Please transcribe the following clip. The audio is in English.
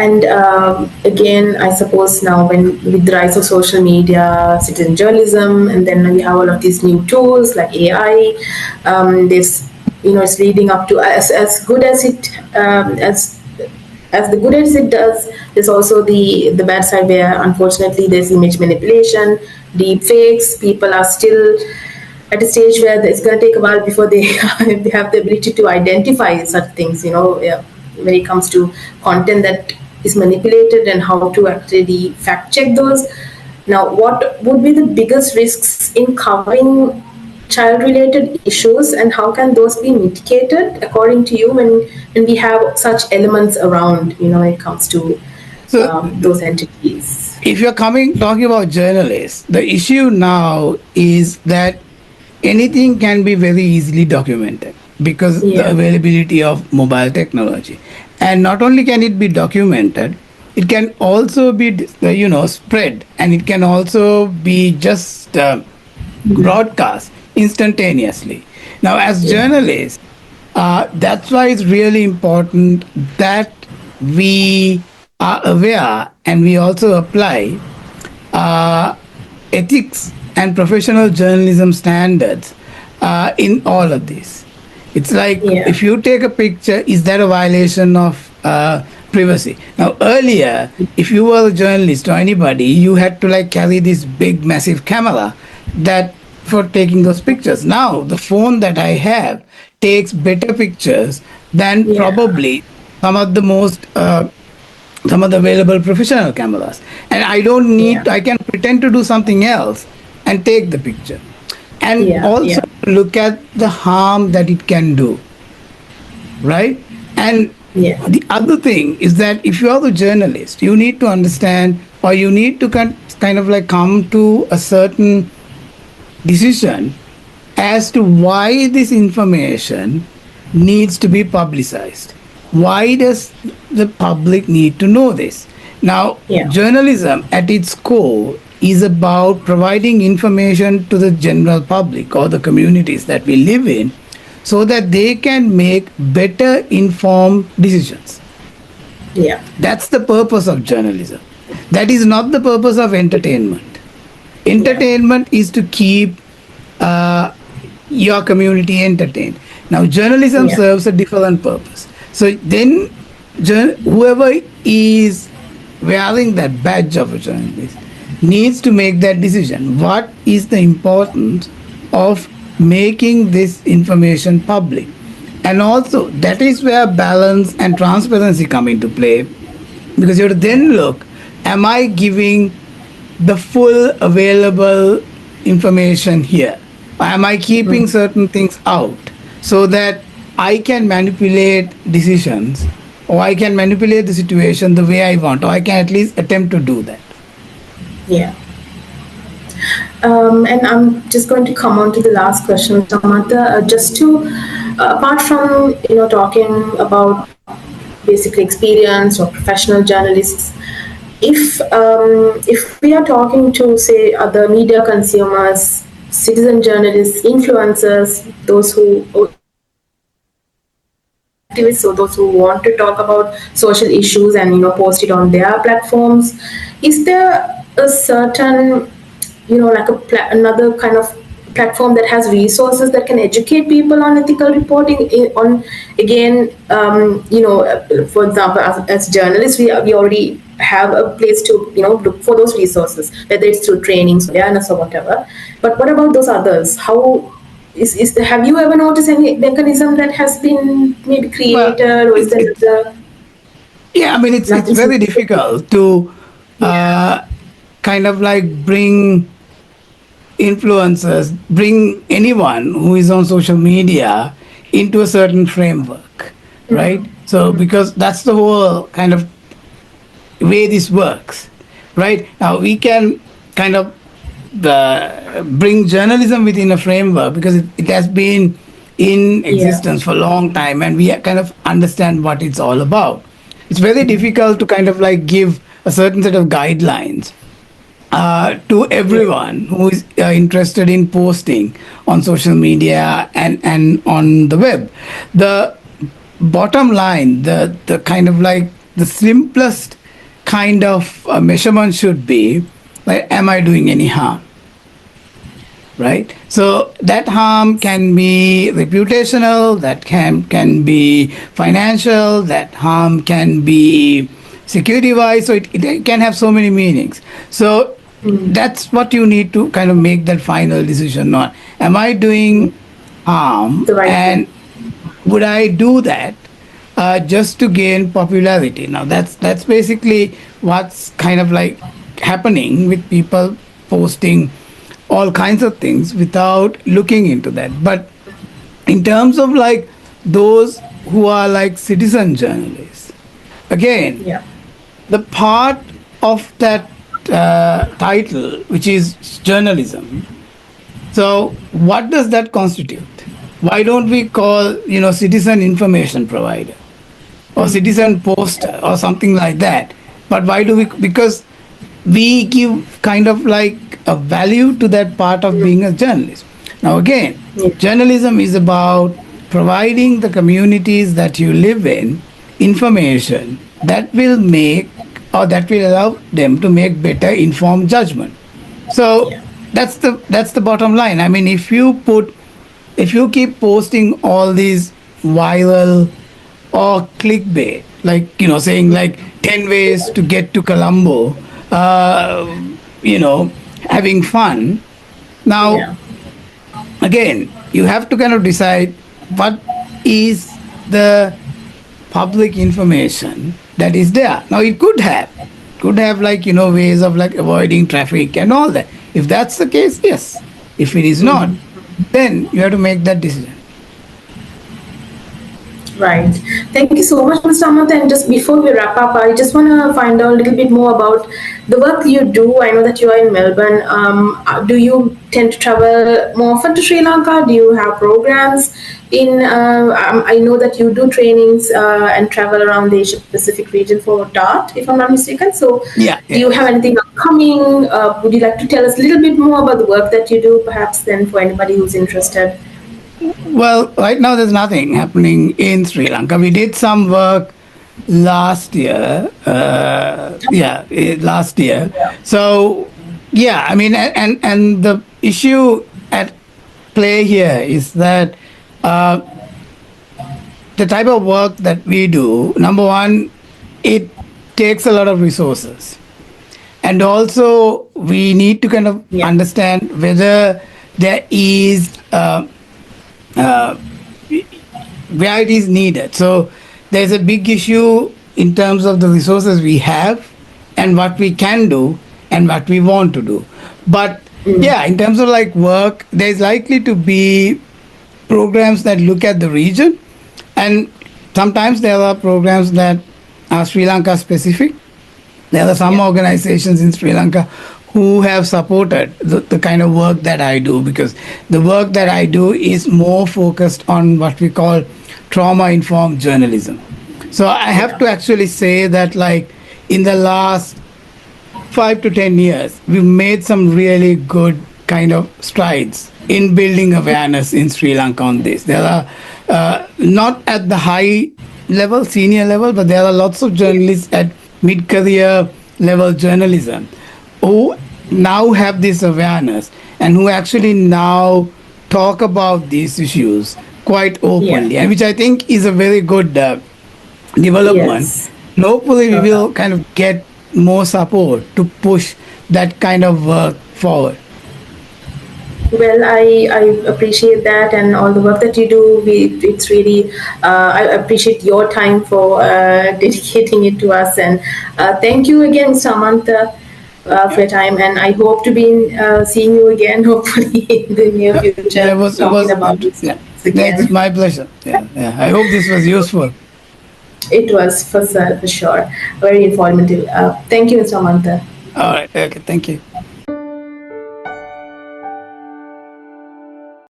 And again, I suppose now, when with the rise of social media, citizen journalism, and then we have all of these new tools like AI, this, it's leading up to, as good as it as the good as it does, there's also the bad side, where unfortunately there's image manipulation, deep fakes. People are still at a stage where it's going to take a while before they they have the ability to identify such things. Yeah, when it comes to content that is manipulated, and how to actually fact check those. Now, what would be the biggest risks in covering child related issues, and how can those be mitigated according to you, when we have such elements around, when it comes to So those entities? if you're talking about journalists, the issue now is that anything can be very easily documented because the Yeah. availability of mobile technology. And not only can it be documented, it can also be spread, and it can also be just broadcast instantaneously. Now, as Yeah. journalists, that's why it's really important that we are aware and we also apply uh, ethics and professional journalism standards in all of this. It's like, Yeah. if you take a picture, is that a violation of privacy? Now, earlier, if you were a journalist or anybody, you had to like carry this big, massive camera that for taking those pictures. Now, the phone that I have takes better pictures than Yeah. probably some of the most some of the available professional cameras, and I don't Yeah. need, I can pretend to do something else and take the picture, and Yeah. also Yeah. look at the harm that it can do, right? And Yeah. the other thing is that if you are the journalist, you need to understand, or you need to kind of like come to a certain decision as to why this information needs to be publicized. Why does the public need to know this? Now, Yeah. journalism at its core is about providing information to the general public or the communities that we live in so that they can make better informed decisions. Yeah. That's the purpose of journalism. That is not the purpose of entertainment. Yeah. Entertainment is to keep uh, your community entertained. Now, journalism Yeah. serves a different purpose. So then, whoever is wearing that badge of a journalist needs to make that decision. What is the importance of making this information public? And also, that is where balance and transparency come into play, because you have to then look, am I giving the full available information here? Or am I keeping certain things out so that I can manipulate decisions, or I can manipulate the situation the way I want, or I can at least attempt to do that? Yeah. And I'm just going to come on to the last question, Samantha. Just to, apart from talking about basically experience or professional journalists, if we are talking to, say, other media consumers, citizen journalists, influencers, those who activists, so those who want to talk about social issues and post it on their platforms, is there a certain, like another kind of platform that has resources that can educate people on ethical reporting, on, again, for example, as journalists, we already have a place to look for those resources, whether it's through trainings, awareness, or whatever. But what about those others? How have you ever noticed any mechanism that has been maybe Well, created, or is it's, there it's yeah, I mean, it's nothing very specific? difficult to Yeah. kind of like bring anyone who is on social media into a certain framework, right? So, because that's the whole kind of way this works, right? Now, we can kind of bring journalism within a framework because it has been in Yeah. existence for a long time, and we kind of understand what it's all about. It's very difficult to kind of like give a certain set of guidelines to Yeah. everyone who is interested in posting on social media and on the web. The bottom line, the kind of like the simplest kind of measurement should be like, am I doing any harm? Right? So that harm can be reputational, that can be financial, that harm can be security wise. So it can have so many meanings. So that's what you need to kind of make that final decision on. Am I doing harm, The right thing. and would I do that just to gain popularity? Now that's basically what's kind of like happening with people posting all kinds of things without looking into that. But in terms of like those who are like citizen journalists, again, Yeah. the part of that title, which is journalism. So, what does that constitute? Why don't we call, citizen information provider or citizen poster or something like that? But why do we? Because we give kind of like a value to that part of being a journalist. Now, again, Yeah. journalism is about providing the communities that you live in information that will make or that will allow them to make better informed judgment. So Yeah. that's the bottom line. I mean, if you keep posting all these viral or clickbait, like saying like 10 ways to get to Colombo, uh, you know, having fun. Now, Yeah. again, you have to kind of decide what is the public information that is there. Now, it could have like ways of like avoiding traffic and all that. If that's the case, yes. If it is not, then you have to make that decision. Right. Thank you so much, Mr. Amantha. And just before we wrap up, I just want to find out a little bit more about the work you do. I know that you are in Melbourne. Do you tend to travel more often to Sri Lanka? Do you have programs in? I know that you do trainings and travel around the Asia Pacific region for DART, if I'm not mistaken. So, Yeah, do you yeah. have anything upcoming? Would you like to tell us a little bit more about the work that you do, perhaps, then for anybody who's interested? Well, right now there's nothing happening in Sri Lanka. We did some work last year. Last year. So, yeah, I mean, and the issue at play here is that uh, the type of work that we do, number one, it takes a lot of resources. And also, we need to kind of Yeah. understand whether there is uh, where it is needed. So there's a big issue in terms of the resources we have and what we can do and what we want to do. But yeah, in terms of like work, there's likely to be programs that look at the region, and sometimes there are programs that are Sri Lanka specific. There are some Yeah. organizations in Sri Lanka who have supported the kind of work that I do, because the work that I do is more focused on what we call trauma informed journalism. So I have to actually say that, like, in the last 5 to 10 years, we've made some really good kind of strides in building awareness in Sri Lanka on this. There are not at the high level, senior level, but there are lots of journalists at mid-career level journalism who now have this awareness and who actually now talk about these issues quite openly, Yeah. and which I think is a very good development. Yes. And hopefully, we will kind of get more support to push that kind of work forward. Well, I appreciate that and all the work that you do. It's really, I appreciate your time for dedicating it to us. And thank you again, Samantha, for Yeah. your time. And I hope to be seeing you again, hopefully, in the near Yeah, future, it talking was, about these yeah, topics it's again. my pleasure. Yeah, yeah. I hope this was useful. It was for sure very informative. Thank you, Samantha. All right, okay, thank you.